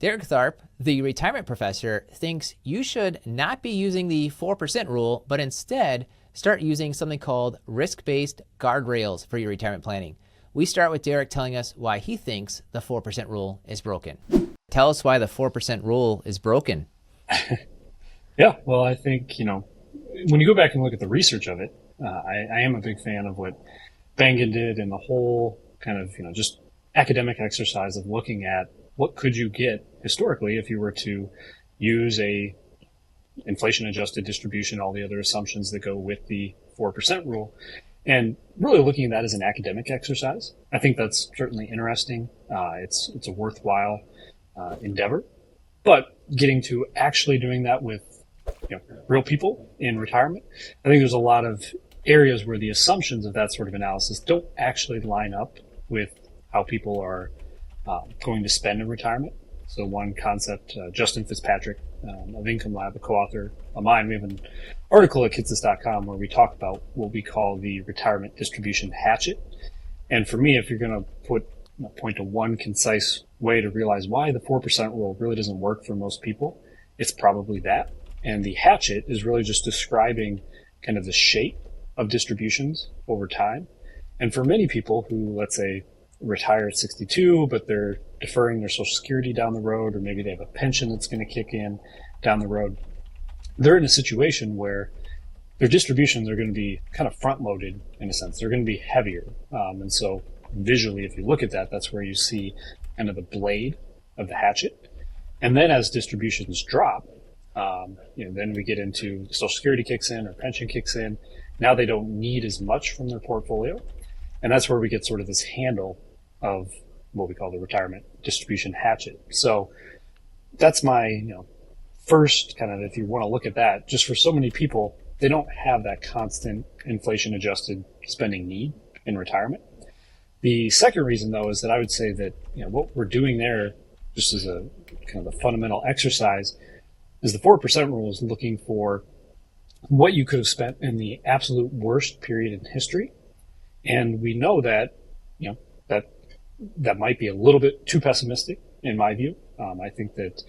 Derek Tharp, the retirement professor, thinks you should not be using the 4% rule, but instead start using something called risk-based guardrails for your retirement planning. We start with Derek telling us why he thinks the 4% rule is broken. Tell us why the 4% rule is broken. Yeah, well, I think, when you go back and look at the research of it, I am a big fan of what Bengen did and the whole kind of, just academic exercise of looking at what could you get historically if you were to use a inflation adjusted distribution, all the other assumptions that go with the 4% rule, and really looking at that as an academic exercise. I think that's certainly interesting. It's a worthwhile endeavor, but getting to actually doing that with real people in retirement, I think there's a lot of areas where the assumptions of that sort of analysis don't actually line up with how people are going to spend in retirement. So one concept, Justin Fitzpatrick of Income Lab, a co-author of mine, we have an article at kitsis.com where we talk about what we call the retirement distribution hatchet. And for me, if you're going to point to one concise way to realize why the 4% rule really doesn't work for most people, it's probably that. And the hatchet is really just describing kind of the shape of distributions over time. And for many people who, let's say, retire at 62, but they're deferring their Social Security down the road, or maybe they have a pension that's going to kick in down the road, they're in a situation where their distributions are going to be kind of front-loaded in a sense. They're going to be heavier. And so visually, if you look at that, that's where you see kind of the blade of the hatchet. And then as distributions drop, then we get into Social Security kicks in or pension kicks in. Now they don't need as much from their portfolio. And that's where we get sort of this handle of what we call the retirement distribution hatchet. So that's my, first kind of, if you want to look at that, just for so many people, they don't have that constant inflation adjusted spending need in retirement. The second reason though, is that I would say that, what we're doing there, just as a kind of a fundamental exercise, is the 4% rule is looking for what you could have spent in the absolute worst period in history. And we know that, that might be a little bit too pessimistic in my view. I think that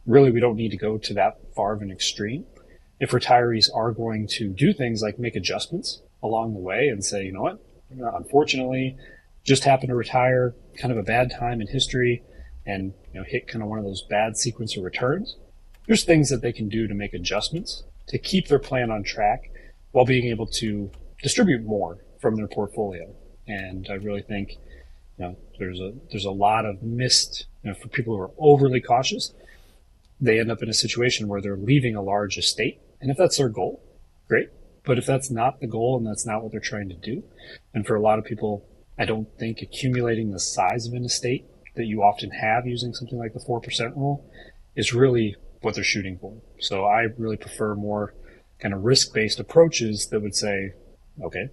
really we don't need to go to that far of an extreme. If retirees are going to do things like make adjustments along the way and say, unfortunately, just happened to retire kind of a bad time in history and, hit kind of one of those bad sequence of returns, there's things that they can do to make adjustments to keep their plan on track while being able to distribute more from their portfolio. And I really think, there's a lot of missed, for people who are overly cautious, they end up in a situation where they're leaving a large estate. And if that's their goal, great. But if that's not the goal and that's not what they're trying to do, and for a lot of people, I don't think accumulating the size of an estate that you often have using something like the 4% rule is really what they're shooting for. So I really prefer more kind of risk-based approaches that would say, okay,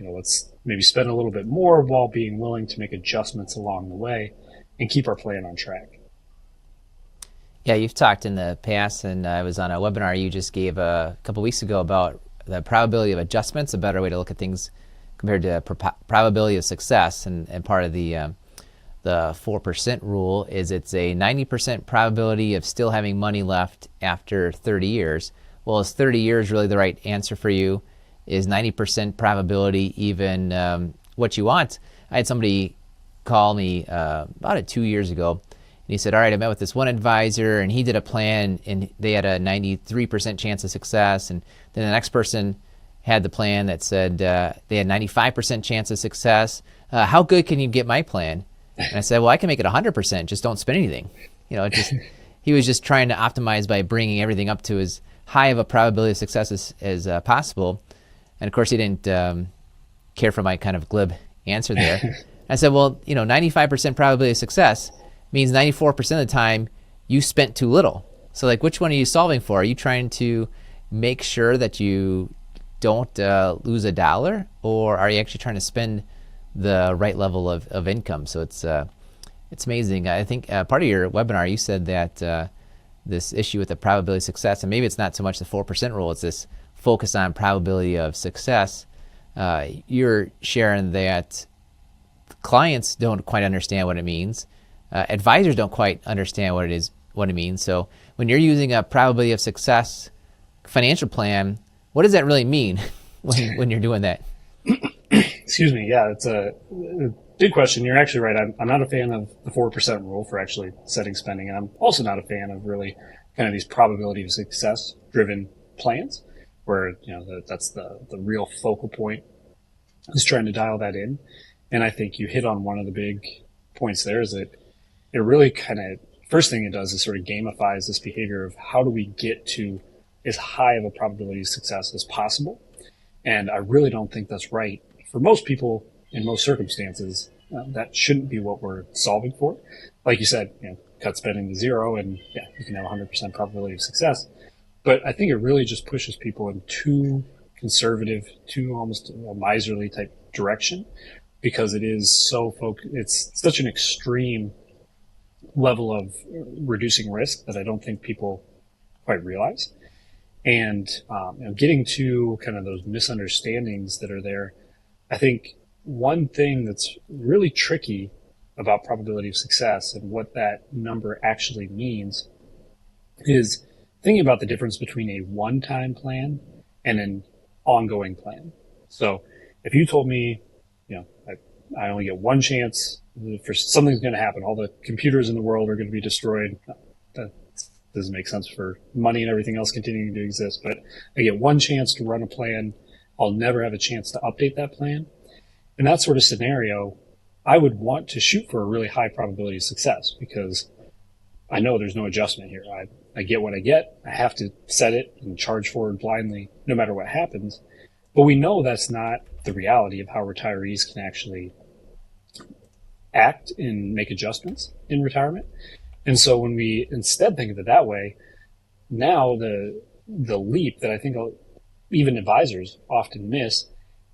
let's maybe spend a little bit more while being willing to make adjustments along the way and keep our plan on track. Yeah, you've talked in the past, and I was on a webinar you just gave a couple weeks ago about the probability of adjustments, a better way to look at things compared to probability of success. And part of the 4% rule is it's a 90% probability of still having money left after 30 years. Well, is 30 years really the right answer for you? Is 90% probability even what you want? I had somebody call me about 2 years ago, and he said, all right, I met with this one advisor, and he did a plan, and they had a 93% chance of success, and then the next person had the plan that said they had 95% chance of success. How good can you get my plan? And I said, well, I can make it 100%, just don't spend anything. He was just trying to optimize by bringing everything up to as high of a probability of success as possible. And of course, he didn't care for my kind of glib answer there. I said, well, 95% probability of success means 94% of the time you spent too little. So which one are you solving for? Are you trying to make sure that you don't lose a dollar, or are you actually trying to spend the right level of income? So it's amazing. I think part of your webinar, you said that this issue with the probability of success, and maybe it's not so much the 4% rule, it's this focus on probability of success. You're sharing that clients don't quite understand what it means. advisors don't quite understand what it means. So when you're using a probability of success financial plan, what does that really mean when you're doing that? Excuse me. Yeah, it's a good question. You're actually right. I'm not a fan of the 4% rule for actually setting spending. And I'm also not a fan of really kind of these probability of success driven plans where, that's the real focal point is trying to dial that in. And I think you hit on one of the big points there is that it really kind of, first thing it does is sort of gamifies this behavior of how do we get to as high of a probability of success as possible. And I really don't think that's right. For most people, in most circumstances, that shouldn't be what we're solving for. Like you said, cut spending to zero and you can have 100% probability of success. But I think it really just pushes people in too conservative, too almost a miserly type direction because it is so it's such an extreme level of reducing risk that I don't think people quite realize. And getting to kind of those misunderstandings that are there, I think one thing that's really tricky about probability of success and what that number actually means is thinking about the difference between a one-time plan and an ongoing plan. So if you told me, I only get one chance for something's going to happen, all the computers in the world are going to be destroyed. That doesn't make sense for money and everything else continuing to exist, but I get one chance to run a plan. I'll never have a chance to update that plan. In that sort of scenario, I would want to shoot for a really high probability of success because I know there's no adjustment here. I get what I get. I have to set it and charge forward blindly no matter what happens. But we know that's not the reality of how retirees can actually act and make adjustments in retirement. And so when we instead think of it that way, now the leap that I think even advisors often miss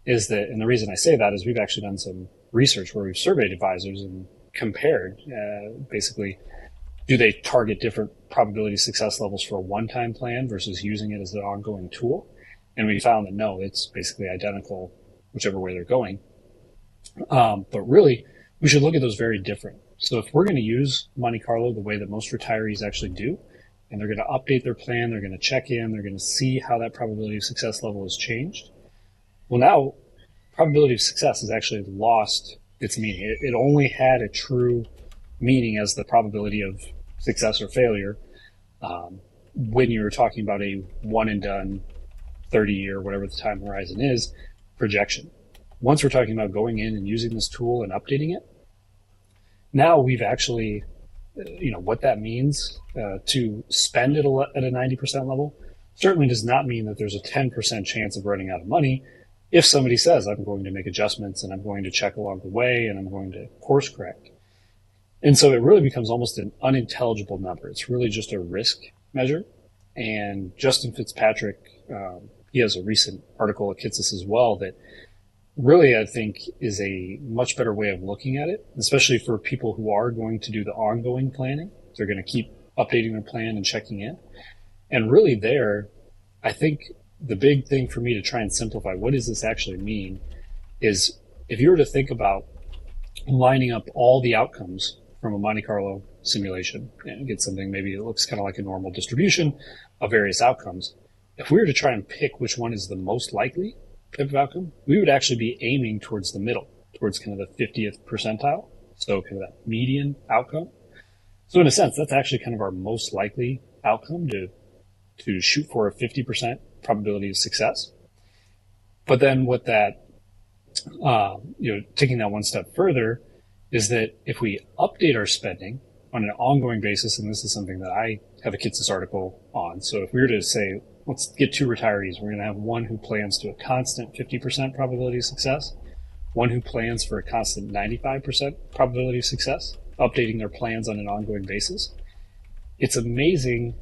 is that, and the reason I say that is we've actually done some research where we've surveyed advisors and compared basically, do they target different probability success levels for a one-time plan versus using it as an ongoing tool? And we found that no, it's basically identical whichever way they're going. But really, we should look at those very different. So if we're going to use Monte Carlo the way that most retirees actually do, and they're going to update their plan, they're going to check in, they're going to see how that probability of success level has changed. Well, now probability of success has actually lost its meaning. It only had a true meaning as the probability of success or failure when you were talking about a one and done 30-year, whatever the time horizon is, projection. Once we're talking about going in and using this tool and updating it, now we've actually, what that means to spend it at a 90% level certainly does not mean that there's a 10% chance of running out of money if somebody says, I'm going to make adjustments and I'm going to check along the way and I'm going to course correct. And so it really becomes almost an unintelligible number. It's really just a risk measure. And Justin Fitzpatrick, he has a recent article that hits us as well that really, I think, is a much better way of looking at it, especially for people who are going to do the ongoing planning. They're going to keep updating their plan and checking in. And really there, I think the big thing for me to try and simplify, what does this actually mean, is if you were to think about lining up all the outcomes from a Monte Carlo simulation and get something maybe that looks kind of like a normal distribution of various outcomes, if we were to try and pick which one is the most likely type of outcome, we would actually be aiming towards the middle, towards kind of the 50th percentile. So kind of that median outcome. So in a sense, that's actually kind of our most likely outcome to shoot for a 50% probability of success. But then what that, taking that one step further is that if we update our spending on an ongoing basis, and this is something that I have a Kitsis article on. So if we were to say, let's get two retirees, we're going to have one who plans to a constant 50% probability of success, one who plans for a constant 95% probability of success, updating their plans on an ongoing basis. It's amazing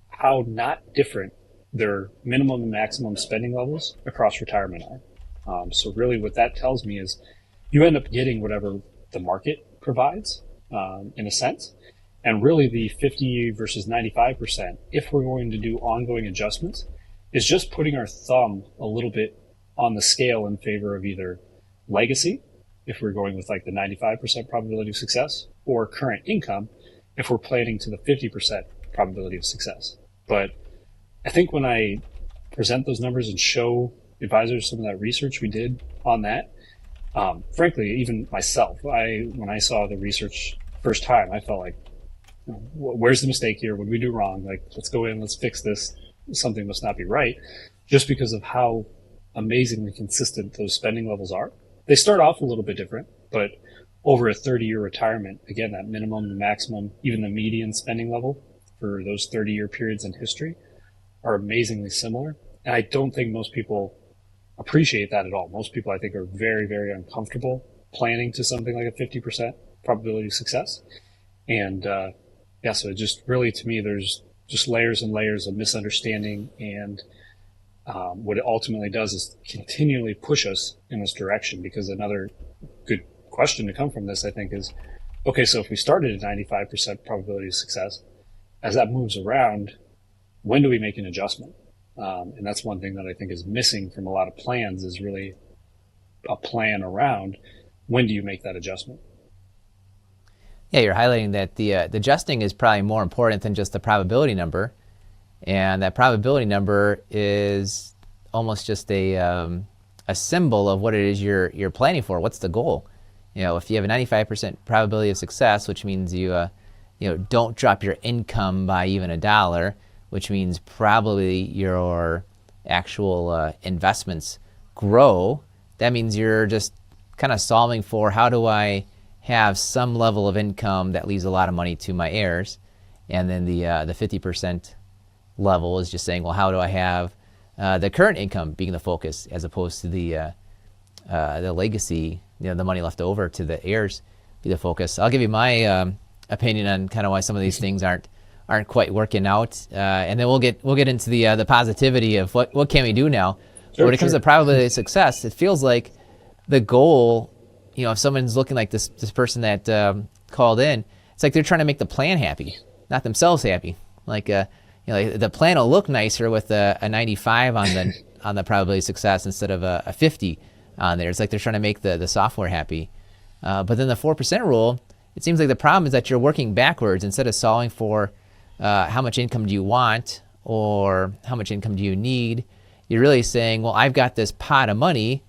how not different their minimum and maximum spending levels across retirement are. So really what that tells me is you end up getting whatever the market provides, in a sense. And really the 50 versus 95%, if we're going to do ongoing adjustments, is just putting our thumb a little bit on the scale in favor of either legacy, if we're going with like the 95% probability of success, or current income if we're planning to the 50% probability of success. But I think when I present those numbers and show advisors some of that research we did on that, frankly, even myself, when I saw the research first time, I felt like, where's the mistake here? What did we do wrong? Like, let's go in, let's fix this. Something must not be right, just because of how amazingly consistent those spending levels are. They start off a little bit different, but over a 30-year retirement, again, that minimum, the maximum, even the median spending level for those 30-year periods in history are amazingly similar. And I don't think most people appreciate that at all. Most people, I think, are very, very uncomfortable planning to something like a 50% probability of success. And so it just really, to me, there's just layers and layers of misunderstanding. And what it ultimately does is continually push us in this direction, because another good question to come from this, I think, is, okay, so if we started at 95% probability of success, as that moves around, when do we make an adjustment? And that's one thing that I think is missing from a lot of plans, is really a plan around when do you make that adjustment? Yeah, you're highlighting that the adjusting is probably more important than just the probability number, and that probability number is almost just a symbol of what it is you're planning for. What's the goal? If you have a 95% probability of success, which means you don't drop your income by even $1, which means probably your actual investments grow. That means you're just kind of solving for, how do I have some level of income that leaves a lot of money to my heirs? And then the 50% level is just saying, well, how do I have the current income being the focus, as opposed to the legacy, the money left over to the heirs be the focus. I'll give you my opinion on kind of why some of these things aren't quite working out, and then we'll get into the positivity of what can we do now. But when it comes to probability of success, it feels like the goal, if someone's looking like this person that called in, it's like they're trying to make the plan happy, not themselves happy. Like the plan will look nicer with a 95 on the probability of success instead of a 50 on there. It's like they're trying to make the software happy. But then the 4% rule, it seems like the problem is that you're working backwards. Instead of solving for how much income do you want or how much income do you need, you're really saying, well, I've got this pot of money,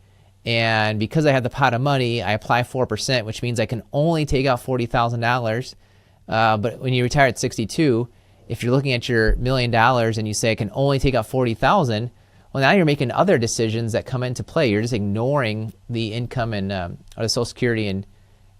and because I have the pot of money, I apply 4%, which means I can only take out $40,000. But when you retire at 62, if you're looking at your $1 million and you say I can only take out 40,000, well, now you're making other decisions that come into play. You're just ignoring the income and or the Social Security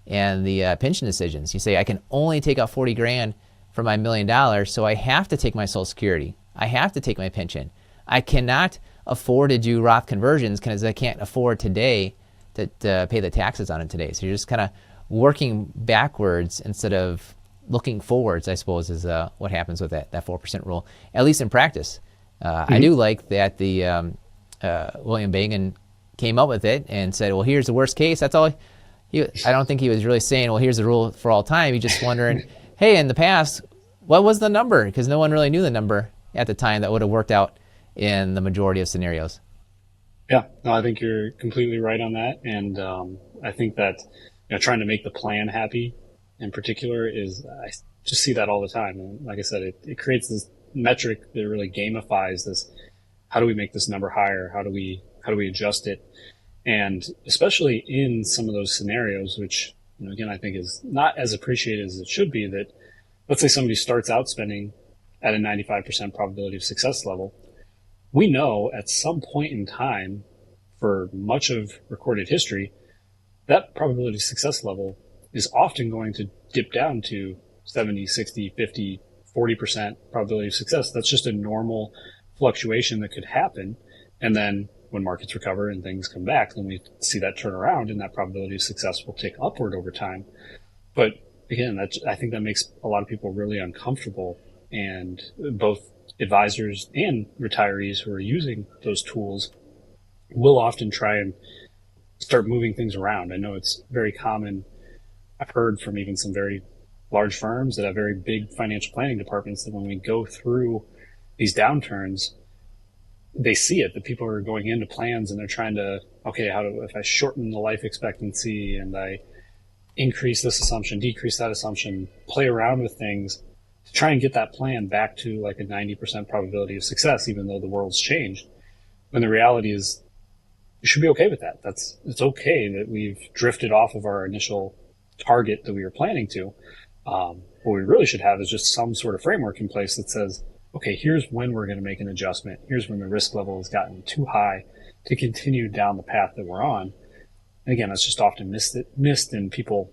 and the pension decisions. You say I can only take out 40 grand for my $1 million, so I have to take my Social Security. I have to take my pension. I cannot afford to do Roth conversions because I can't afford today to pay the taxes on it today. So you're just kind of working backwards instead of looking forwards, I suppose, is what happens with that 4% rule, at least in practice. I do like that the William Bangen came up with it and said, well, here's the worst case. That's all. I don't think he was really saying, well, here's the rule for all time. He's just wondering, hey, in the past, what was the number? Because no one really knew the number at the time that would have worked out in the majority of scenarios. Yeah, no, I think you're completely right on that. And I think that trying to make the plan happy in particular I just see that all the time. And like I said, it creates this metric that really gamifies this. How do we make this number higher? How do we adjust it? And especially in some of those scenarios, which, again, I think is not as appreciated as it should be, that let's say somebody starts out spending at a 95% probability of success level. We know at some point in time, for much of recorded history, that probability of success level is often going to dip down to 70, 60, 50, 40% probability of success. That's just a normal fluctuation that could happen. And then when markets recover and things come back, then we see that turn around, and that probability of success will tick upward over time. But again, I think that makes a lot of people really uncomfortable, and both advisors and retirees who are using those tools will often try and start moving things around. I know it's very common. I've heard from even some very large firms that have very big financial planning departments that when we go through these downturns, they see it, that people are going into plans and they're trying to, okay, if I shorten the life expectancy and I increase this assumption, decrease that assumption, play around with things to try and get that plan back to like a 90% probability of success, even though the world's changed. When the reality is, you should be okay with that. It's okay that we've drifted off of our initial target that we were planning to. What we really should have is just some sort of framework in place that says, okay, here's when we're going to make an adjustment. Here's when the risk level has gotten too high to continue down the path that we're on. And again, that's just often missed, and people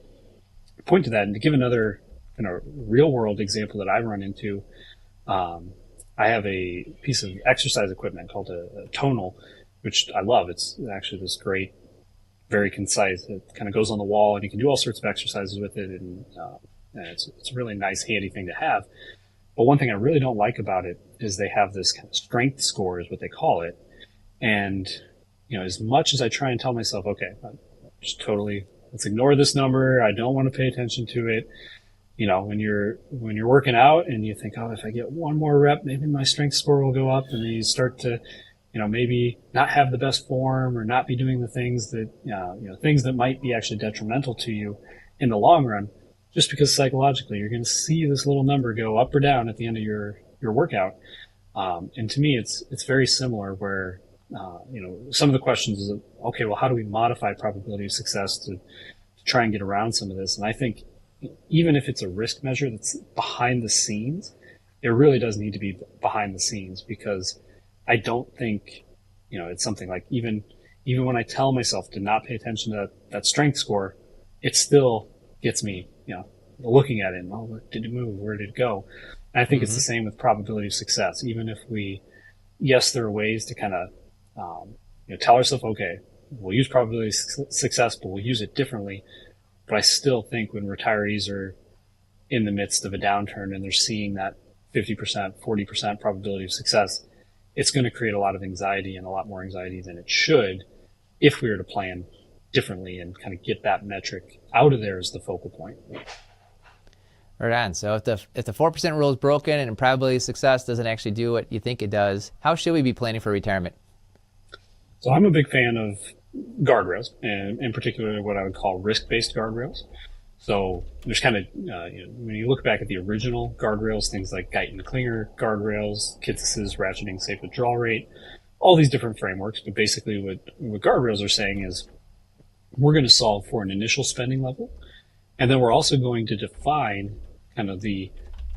point to that. And to give another kind of real world example that I run into, I have a piece of exercise equipment called a tonal, which I love. It's actually this great, very concise. It kind of goes on the wall, and you can do all sorts of exercises with it, and it's a really nice, handy thing to have. But one thing I really don't like about it is they have this kind of strength score, is what they call it. And as much as I try and tell myself, okay, let's ignore this number. I don't want to pay attention to it. When you're working out and you think, oh, if I get one more rep, maybe my strength score will go up, and then you start to, maybe not have the best form or not be doing the things that, things that might be actually detrimental to you in the long run, just because psychologically you're going to see this little number go up or down at the end of your workout. And to me, it's very similar where, some of the questions is, okay, well, how do we modify probability of success to try and get around some of this? And I think even if it's a risk measure that's behind the scenes, it really does need to be behind the scenes, because I don't think, it's something like even when I tell myself to not pay attention to that strength score, it still gets me, looking at it and, oh, did it move? Where did it go? And I think it's the same with probability of success. Even if yes, there are ways to kind of, tell ourselves, okay, we'll use probability of success, but we'll use it differently. But I still think when retirees are in the midst of a downturn and they're seeing that 50%, 40% probability of success, it's going to create a lot of anxiety, and a lot more anxiety than it should if we were to plan differently and kind of get that metric out of there as the focal point. Right on. So if the 4% rule is broken and probability of success doesn't actually do what you think it does, how should we be planning for retirement? So I'm a big fan of guardrails, and in particular what I would call risk-based guardrails. So there's kind of, when you look back at the original guardrails, things like Guyton-Klinger guardrails, Kitsis's ratcheting safe withdrawal rate, all these different frameworks. But basically what guardrails are saying is we're going to solve for an initial spending level, and then we're also going to define kind of the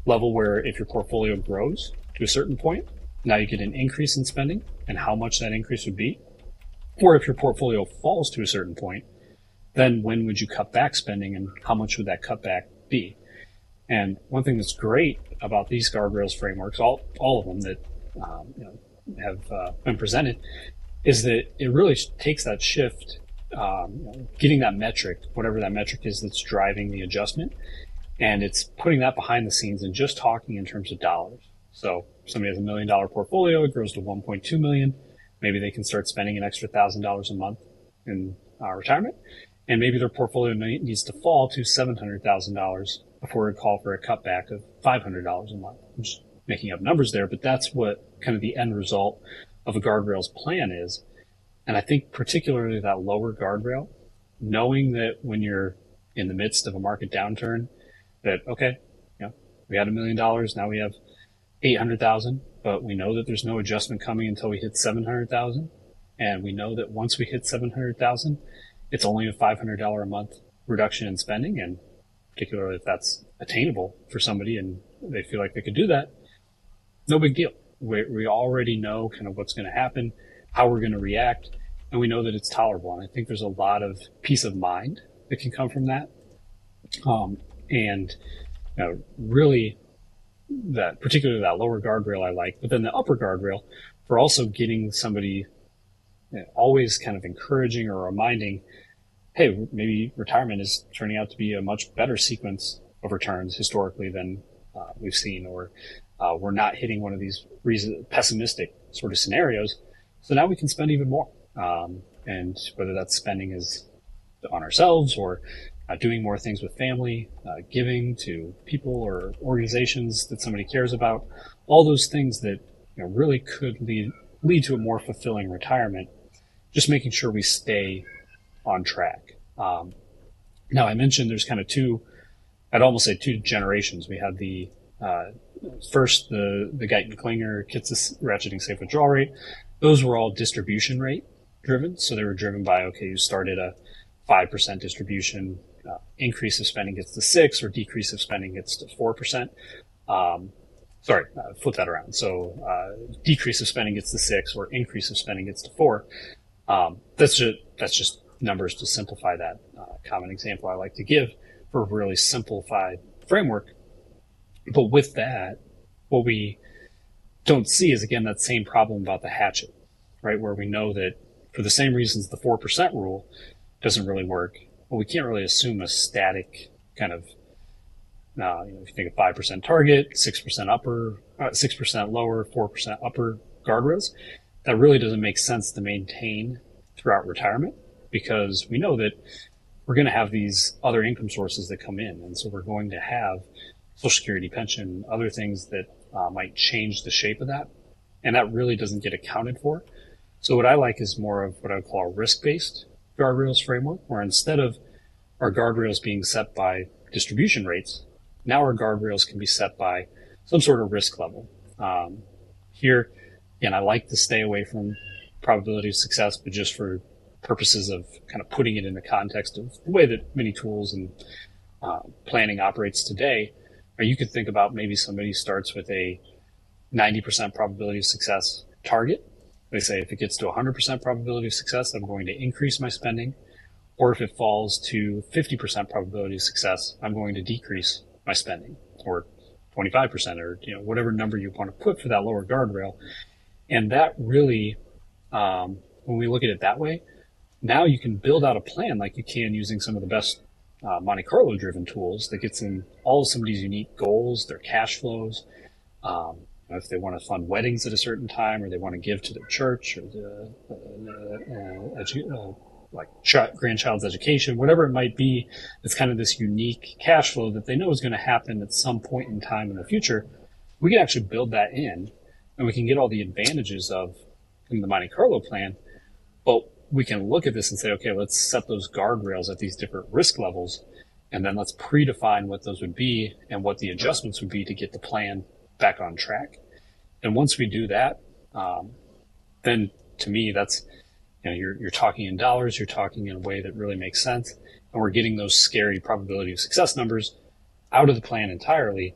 level where if your portfolio grows to a certain point, now you get an increase in spending and how much that increase would be. Or if your portfolio falls to a certain point, then when would you cut back spending and how much would that cutback be? And one thing that's great about these guardrails frameworks, all of them that have been presented, is that it really takes that shift, getting that metric, whatever that metric is that's driving the adjustment, and it's putting that behind the scenes and just talking in terms of dollars. So somebody has $1 million portfolio, it grows to 1.2 million. Maybe they can start spending an extra $1,000 a month in retirement, and maybe their portfolio needs to fall to $700,000 before it call for a cutback of $500 a month. I'm just making up numbers there, but that's what kind of the end result of a guardrails plan is. And I think particularly that lower guardrail, knowing that when you're in the midst of a market downturn, that, okay, we had $1 million, now we have 800,000, but we know that there's no adjustment coming until we hit 700,000. And we know that once we hit 700,000, it's only a $500 a month reduction in spending. And particularly if that's attainable for somebody and they feel like they could do that, no big deal. We already know kind of what's going to happen, how we're going to react, and we know that it's tolerable. And I think there's a lot of peace of mind that can come from that. Really, that particularly that lower guardrail I like, but then the upper guardrail for also getting somebody always kind of encouraging or reminding, hey, maybe retirement is turning out to be a much better sequence of returns historically than we've seen, or we're not hitting one of these pessimistic sort of scenarios. So now we can spend even more. And whether that spending is on ourselves or doing more things with family, giving to people or organizations that somebody cares about, all those things that really could lead to a more fulfilling retirement, just making sure we stay on track. Now, I mentioned there's kind of I'd almost say two generations. We had the first, the Guyton Klinger kits ratcheting safe withdrawal rate. Those were all distribution rate driven. So they were driven by, okay, you started a 5% distribution, increase of spending gets to 6, or decrease of spending gets to 4%. Flip that around. So decrease of spending gets to 6, or increase of spending gets to 4. That's just numbers to simplify that. Common example I like to give for a really simplified framework. But with that, what we don't see is, again, that same problem about the hatchet, right? Where we know that for the same reasons the 4% rule doesn't really work. Well, we can't really assume a static kind of, if you think of 5% target, 6% upper, 6% lower, 4% upper guardrails, that really doesn't make sense to maintain throughout retirement, because we know that we're going to have these other income sources that come in. And so we're going to have Social Security, pension, other things that might change the shape of that. And that really doesn't get accounted for. So what I like is more of what I would call a risk-based guardrails framework, where instead of our guardrails being set by distribution rates, now our guardrails can be set by some sort of risk level. Here, again, I like to stay away from probability of success, but just for purposes of kind of putting it in the context of the way that many tools and planning operates today, or you could think about maybe somebody starts with a 90% probability of success target. They say, if it gets to 100% probability of success, I'm going to increase my spending. Or if it falls to 50% probability of success, I'm going to decrease my spending, or 25%, or whatever number you want to put for that lower guardrail. And that really, when we look at it that way, now you can build out a plan like you can using some of the best Monte Carlo driven tools that gets in all of somebody's unique goals, their cash flows, if they want to fund weddings at a certain time, or they want to give to their church, or grandchild's education, whatever it might be. It's kind of this unique cash flow that they know is going to happen at some point in time in the future. We can actually build that in, and we can get all the advantages of the Monte Carlo plan, but we can look at this and say, okay, let's set those guardrails at these different risk levels, and then let's predefine what those would be and what the adjustments would be to get the plan back on track. And once we do that, then to me, that's, you're talking in dollars, you're talking in a way that really makes sense, and we're getting those scary probability of success numbers out of the plan entirely,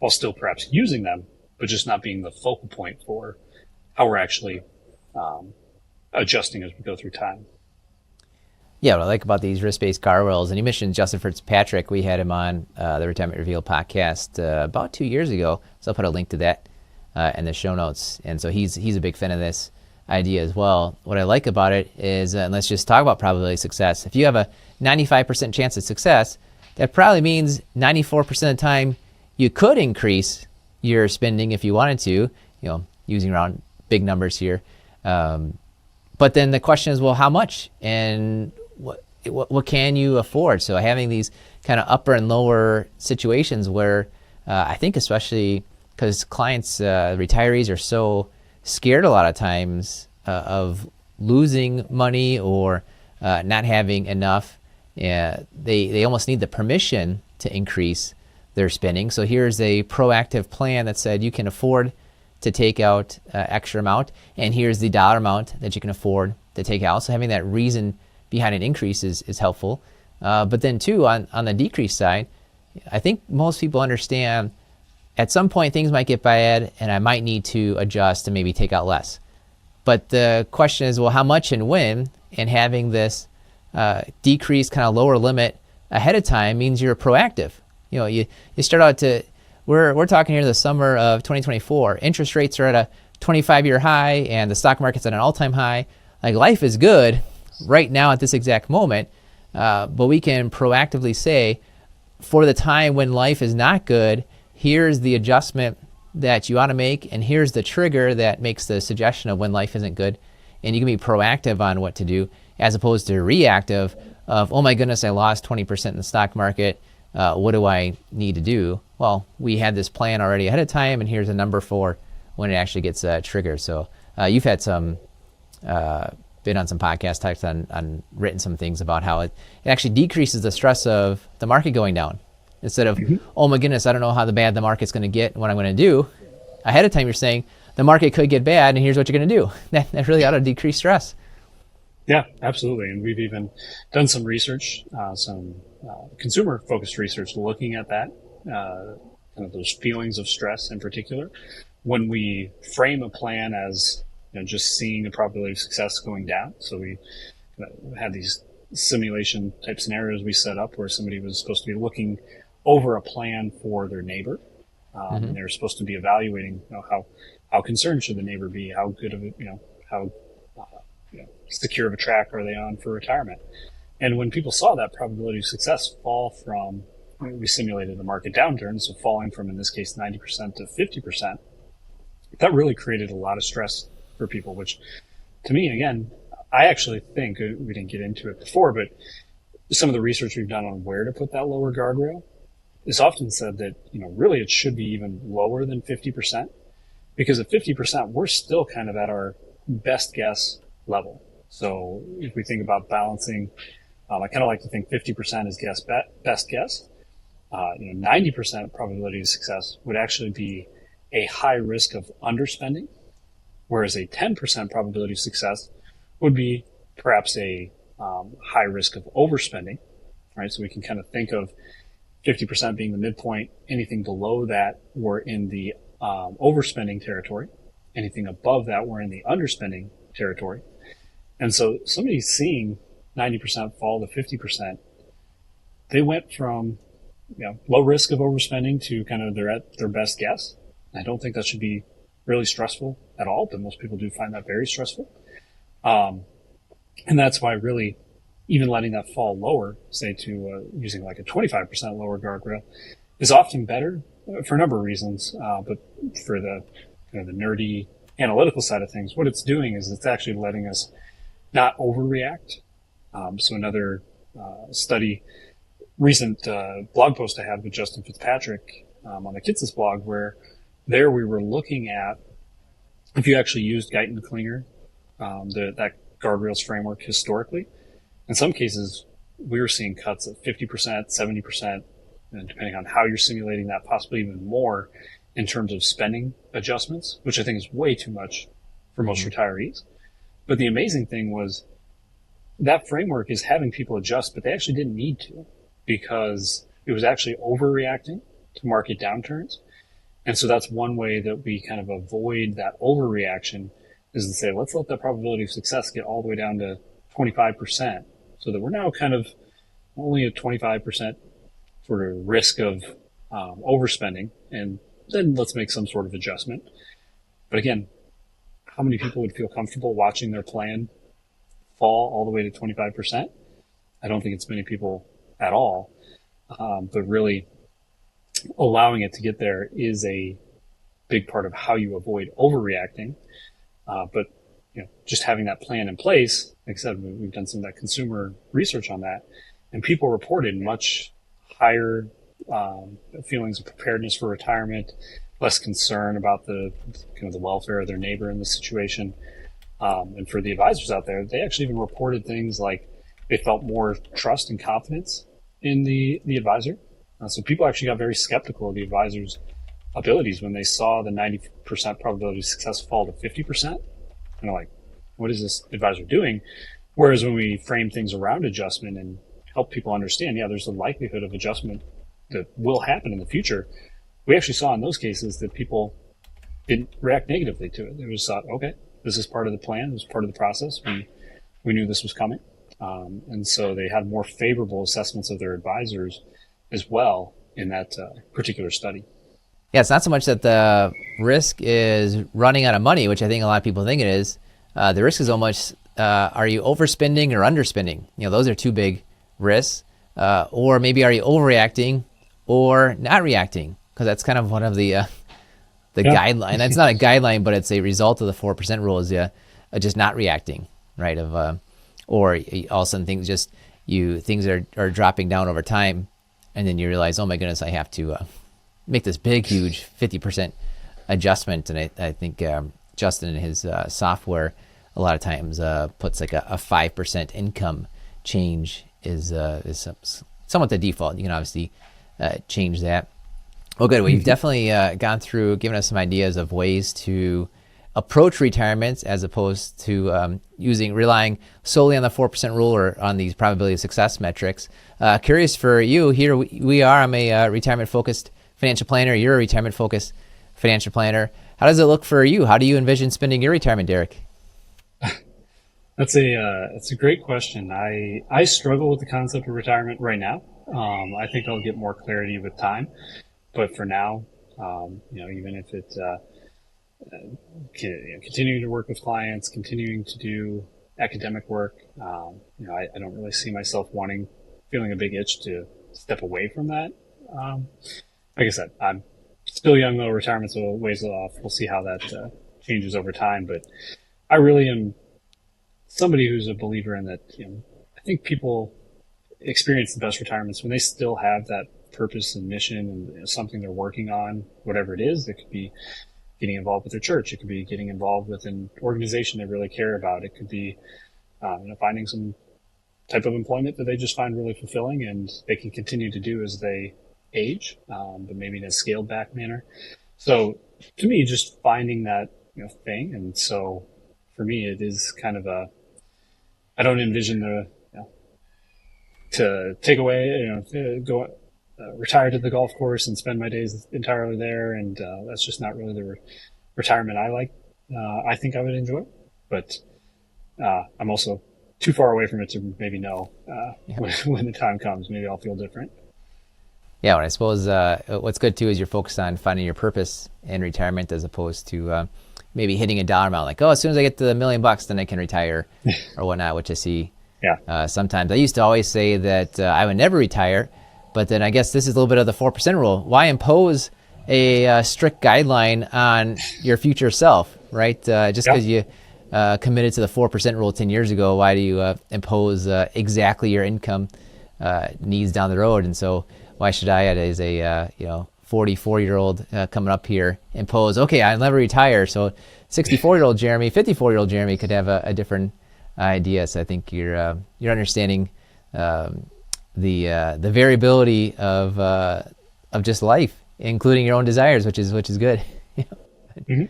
while still perhaps using them, but just not being the focal point for how we're actually adjusting as we go through time. Yeah, what I like about these risk-based guardrails, and you mentioned Justin Fitzpatrick. We had him on the Retirement Revealed podcast about 2 years ago, so I'll put a link to that in the show notes. And so he's a big fan of this idea as well. What I like about it is, and let's just talk about probability of success. If you have a 95% chance of success, that probably means 94% of the time you could increase your spending if you wanted to, using around big numbers here. But then the question is, well, how much, and what can you afford? So having these kind of upper and lower situations where I think, especially because clients, retirees, are so scared a lot of times of losing money or not having enough, they almost need the permission to increase their spending. So here's a proactive plan that said you can afford to take out extra amount, and here's the dollar amount that you can afford to take out. So having that reason behind an increase is helpful. But then too, on the decrease side, I think most people understand at some point things might get bad and I might need to adjust and maybe take out less. But the question is, well, how much and when? And having this decrease kind of lower limit ahead of time means you're proactive. You start out we're talking here the summer of 2024. Interest rates are at a 25-year high, and the stock market's at an all-time high. Like, life is good right now at this exact moment, but we can proactively say, for the time when life is not good, here's the adjustment that you ought to make, and here's the trigger that makes the suggestion of when life isn't good. And you can be proactive on what to do, as opposed to reactive of, oh my goodness, I lost 20% in the stock market. What do I need to do? Well, we had this plan already ahead of time, and here's a number for when it actually gets triggered. So you've had some been on some podcast types on written some things about how it actually decreases the stress of the market going down. Instead of, oh my goodness, I don't know how bad the market's going to get and what I'm going to do. Ahead of time, you're saying the market could get bad and here's what you're going to do. That really ought to decrease stress. Yeah, absolutely. And we've even done some research, some consumer-focused research looking at that, kind of those feelings of stress in particular. When we frame a plan as just seeing the probability of success going down. So we had these simulation type scenarios we set up where somebody was supposed to be looking over a plan for their neighbor. And they were supposed to be evaluating how concerned should the neighbor be, how good of it, how secure of a track are they on for retirement. And when people saw that probability of success fall from, we simulated a market downturn, so falling from, in this case, 90% to 50%, that really created a lot of stress for people, which to me, again, I actually think, we didn't get into it before, but some of the research we've done on where to put that lower guardrail, it's often said that, really it should be even lower than 50%, because at 50%, we're still kind of at our best guess level. So if we think about balancing, I kind of like to think 50% is best guess. 90% probability of success would actually be a high risk of underspending, whereas a 10% probability of success would be perhaps a high risk of overspending, right? So we can kind of think of 50% being the midpoint. Anything below that, we're in the overspending territory. Anything above that, we're in the underspending territory. And so somebody seeing 90% fall to 50%, they went from low risk of overspending to kind of they're at their best guess. I don't think that should be really stressful at all, but most people do find that very stressful. And that's why really even letting that fall lower, say to using like a 25% lower guardrail, is often better for a number of reasons. But for the kind of the nerdy analytical side of things, what it's doing is it's actually letting us not overreact. So another study, recent blog post I had with Justin Fitzpatrick on the Kitsis blog, where there we were looking at if you actually used Guyton Klinger, that guardrails framework historically, in some cases we were seeing cuts of 50%, 70%, and depending on how you're simulating that, possibly even more in terms of spending adjustments, which I think is way too much for most retirees. But the amazing thing was that framework is having people adjust, but they actually didn't need to, because it was actually overreacting to market downturns. And so that's one way that we kind of avoid that overreaction, is to say, let's let the probability of success get all the way down to 25%, so that we're now kind of only at 25% sort of risk of overspending, and then let's make some sort of adjustment. But again, how many people would feel comfortable watching their plan fall all the way to 25%? I don't think it's many people at all, but really allowing it to get there is a big part of how you avoid overreacting. But just having that plan in place, like I said, we've done some of that consumer research on that, and people reported much higher feelings of preparedness for retirement, less concern about the kind of the welfare of their neighbor in this situation. And for the advisors out there, they actually even reported things like they felt more trust and confidence in the advisor. So people actually got very skeptical of the advisor's abilities when they saw the 90% probability of success fall to 50%. And they're like, what is this advisor doing? Whereas when we frame things around adjustment and help people understand, there's a likelihood of adjustment that will happen in the future, we actually saw in those cases that people didn't react negatively to it. They just thought, okay, this is part of the plan, this is part of the process. We knew this was coming. And so they had more favorable assessments of their advisors as well in that particular study. Yeah, it's not so much that the risk is running out of money, which I think a lot of people think it is. The risk is almost, are you overspending or underspending? Those are two big risks. Or maybe are you overreacting or not reacting? Because that's kind of one of the guideline. That's not a guideline, but it's a result of the 4% rule, is just not reacting, right? Or all of a sudden things are dropping down over time, and then you realize, oh my goodness, I have to make this big, huge 50% adjustment. And I think Justin in his software a lot of times puts like a 5% income change is somewhat the default. You can obviously change that. Well, good. Well, you've definitely gone through, given us some ideas of ways to approach retirement as opposed to relying solely on the 4% rule or on these probability of success metrics. Curious for you, here we are. I'm a retirement-focused financial planner. You're a retirement-focused financial planner. How does it look for you? How do you envision spending your retirement, Derek? That's a great question. I struggle with the concept of retirement right now. I think I'll get more clarity with time, but for now, even if it continuing to work with clients, continuing to do academic work, I don't really see myself feeling a big itch to step away from that. Like I said, I'm still young though. Retirement's a ways off. We'll see how that changes over time, but I really am somebody who's a believer in that. I think people experience the best retirements when they still have that purpose and mission and something they're working on, whatever it is. It could be getting involved with their church. It could be getting involved with an organization they really care about. It could be finding some type of employment that they just find really fulfilling and they can continue to do as they age, but maybe in a scaled back manner. So to me, just finding that thing. And so for me, it is kind of I don't envision to take away, to go retire to the golf course and spend my days entirely there. And that's just not really the retirement I like. I think I would enjoy, but I'm also too far away from it to maybe know when the time comes. Maybe I'll feel different. Yeah, and I suppose what's good too is you're focused on finding your purpose in retirement as opposed to maybe hitting a dollar amount, like, as soon as I get to $1 million, then I can retire or whatnot, which I see sometimes. I used to always say that I would never retire, but then I guess this is a little bit of the 4% rule. Why impose a strict guideline on your future self, right? Just because you committed to the 4% rule 10 years ago, why do you impose exactly your income needs down the road? And so why should I, as a 44-year-old coming up here, impose, okay, I'll never retire. So 64-year-old Jeremy, 54-year-old Jeremy could have a different idea. So I think you're understanding the variability of just life, including your own desires, which is good. Mm-hmm.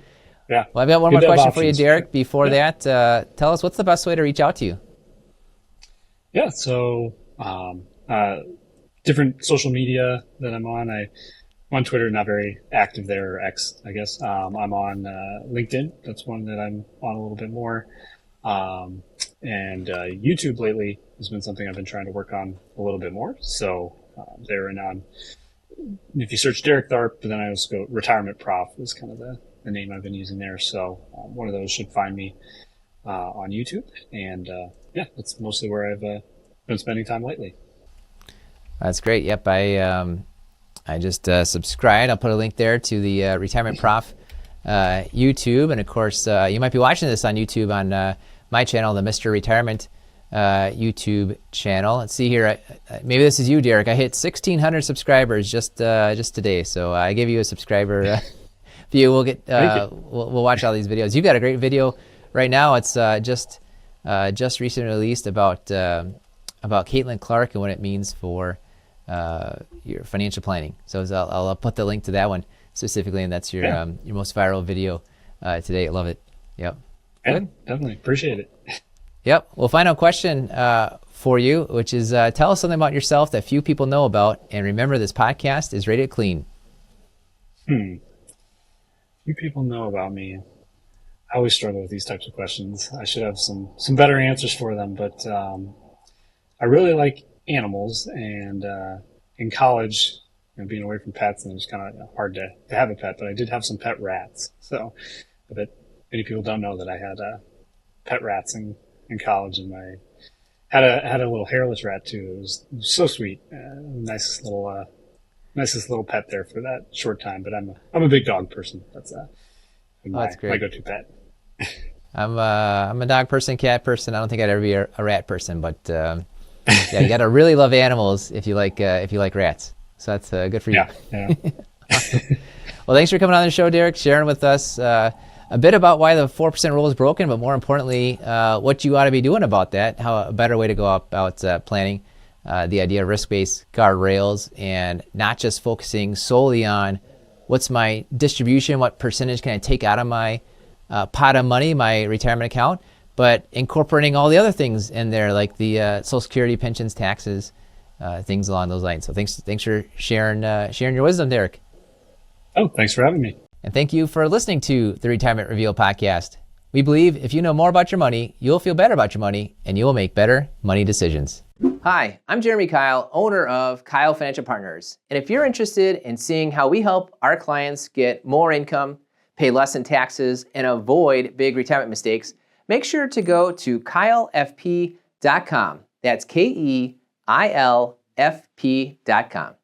Yeah. Well, I've got one more question for you, Derek. Before that, tell us, what's the best way to reach out to you? Yeah. So different social media that I'm on. I'm on Twitter, not very active there, or X, I guess. I'm on LinkedIn. That's one that I'm on a little bit more. And YouTube lately has been something I've been trying to work on a little bit more. So there and on. If you search Derek Tharp, but then I also go Retirement Prof is kind of the name I've been using there. So one of those should find me on YouTube. And that's mostly where I've been spending time lately. That's great. Yep, I just subscribed. I'll put a link there to the Retirement Prof YouTube, and of course you might be watching this on YouTube on my channel, the Mr. Retirement YouTube channel. Let's see here. Maybe this is you, Derek. I hit 1,600 subscribers just today, so I give you a subscriber view. We'll get we'll watch all these videos. You've got a great video right now. It's just recently released about Caitlin Clark and what it means for your financial planning. So I'll put the link to that one specifically, and that's your most viral video today. I love it. Yep. Yeah, good. Definitely appreciate it. Yep. Well, final question for you, which is tell us something about yourself that few people know about, and remember, this podcast is rated clean. Few people know about me. I always struggle with these types of questions. I should have some better answers for them, but I really like animals, and in college, being away from pets, and it was kind of hard to have a pet, but I did have some pet rats. So I bet many people don't know that I had pet rats in college, and I had a little hairless rat too. It was so sweet, nicest little pet there for that short time. But I'm a big dog person. That's that's great. My go-to pet. I'm a dog person, cat person. I don't think I'd ever be a rat person, but you got to really love animals if you like rats. So that's good for you. Yeah. Awesome. Well, thanks for coming on the show, Derek, sharing with us a bit about why the 4% rule is broken, but more importantly, what you ought to be doing about that, how a better way to go about planning, the idea of risk-based guardrails, and not just focusing solely on what's my distribution, what percentage can I take out of my pot of money, my retirement account, but incorporating all the other things in there, like the Social Security, pensions, taxes, things along those lines. So thanks for sharing your wisdom, Derek. Oh, thanks for having me. And thank you for listening to the Retirement Reveal podcast. We believe if you know more about your money, you'll feel better about your money, and you'll make better money decisions. Hi, I'm Jeremy Keil, owner of Keil Financial Partners. And if you're interested in seeing how we help our clients get more income, pay less in taxes, and avoid big retirement mistakes, make sure to go to keilfp.com. That's KEILFP.com.